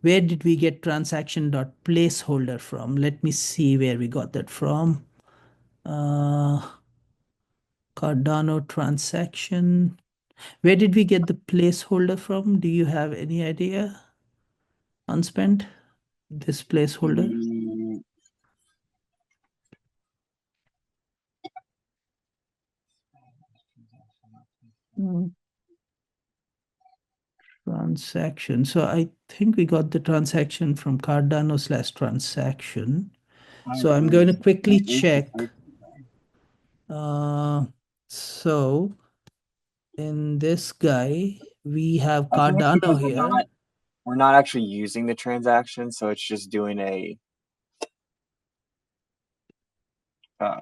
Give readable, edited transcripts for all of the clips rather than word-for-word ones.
Where did we get transaction.placeholder from? Let me see where we got that from. Cardano transaction. Where did we get the placeholder from? Do you have any idea? Unspent? This placeholder? Mm, Mm, Transaction. So I think we got the transaction from Cardano/transaction. I So I'm going believe to so. quickly That is the check. placeholder. Uh, so in this guy, we have I think it's Cardano because here. we're not actually using the transaction, so it's just doing a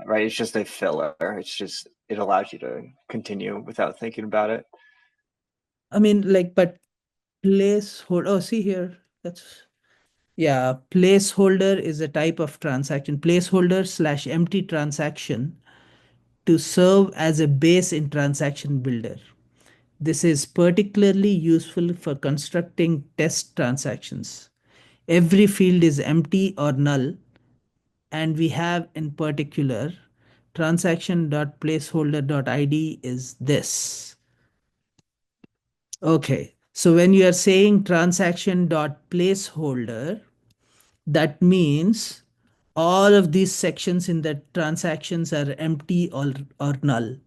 right. It's just a filler. It's just it allows you to continue without thinking about it. I mean, like, but placeholder. Oh, see here. That's yeah. Placeholder is a type of transaction. Placeholder/empty transaction to serve as a base in transaction builder. This is particularly useful for constructing test transactions. Every field is empty or null, and we have in particular transaction.placeholder.id is this. Okay, so when you are saying transaction.placeholder, that means all of these sections in the transactions are empty or null.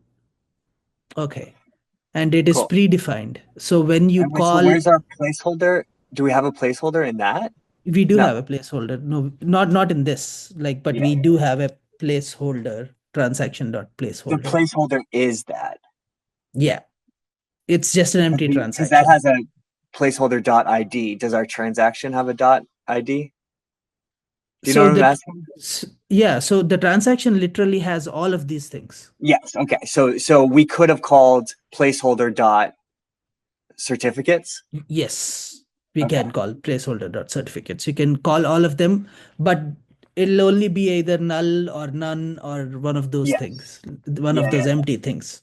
Okay, and it is Cool. predefined. So when you And wait, so call, where's our placeholder? Do we have a placeholder in that? we do have No. a placeholder. No, not in this, like, but Yeah. we do have a placeholder, The transaction.placeholder. placeholder is that. Yeah, it's just an empty Because that transaction. has a placeholder dot ID. Does our transaction have a dot ID? Do you know So what I'm that, asking? yeah, so the transaction literally has all of these things. Yes. Okay. So we could have called placeholder dot certificates. Yes, we Okay. can call placeholder.certificates. You can call all of them, but it'll only be either null or none or one of those Yes. things, one Yeah. of those empty things.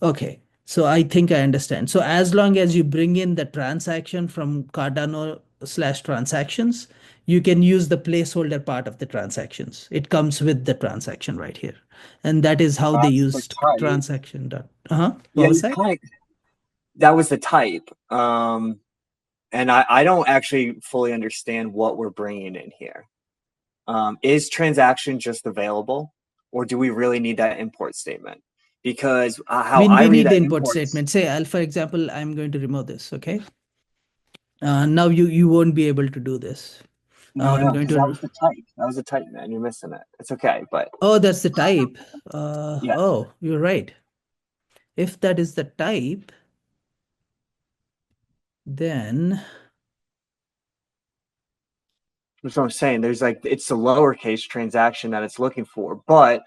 Okay, so I think I understand. So as long as you bring in the transaction from Cardano/transactions, you can use the placeholder part of the transactions. It comes with the transaction right here. And that is how they That's the used type. transaction dot. Uh-huh. What Yeah, was you that? kind of, that was the type. And I don't actually fully understand what we're bringing in here. Is transaction just available, or do we really need that import statement? Because how I We read need the that import imports, statement. Say, for example, I'm going to remove this. Okay. Now you won't be able to do this. I'm no, going because that to. was the type. That was the type, man. You're missing it. It's okay, but Oh, that's the type. yeah, Oh, you're right. If that is the type, then that's what I'm saying. There's like it's the lowercase transaction that it's looking for, but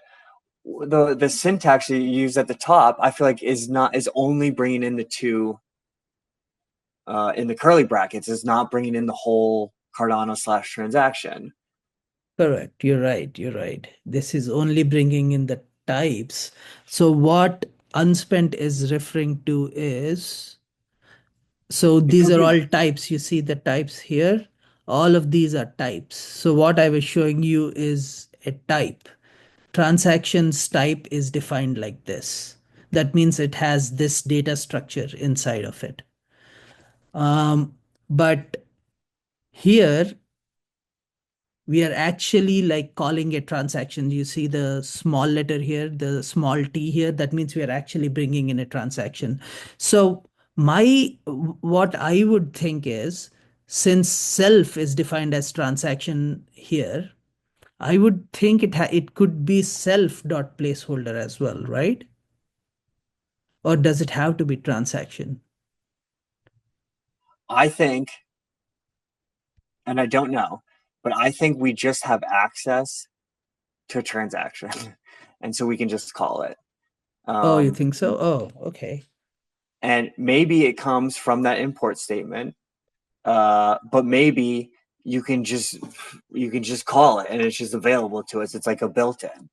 the syntax you use at the top, I feel like is only bringing in the two in the curly brackets, is not bringing in the whole Cardano/transaction. correct. You're right. You're right. This is only bringing in the types. So what unspent is referring to is, so It these could are be all types. You see the types here. All of these are types. So what I was showing you is a type. Transactions type is defined like this. That means it has this data structure inside of it. But here we are actually like calling a transaction. You see the small letter here, the small t here, that means we are actually bringing in a transaction. So what I would think is, since self is defined as transaction here, I would think it could be self dot placeholder as well, right? Or does it have to be transaction? I think, and I don't know, but I think we just have access to a transaction, and so we can just call it. Oh, you Um, think so? Oh, okay. and maybe it comes from that import statement, but maybe you can just call it, and it's just available to us. It's like a built-in.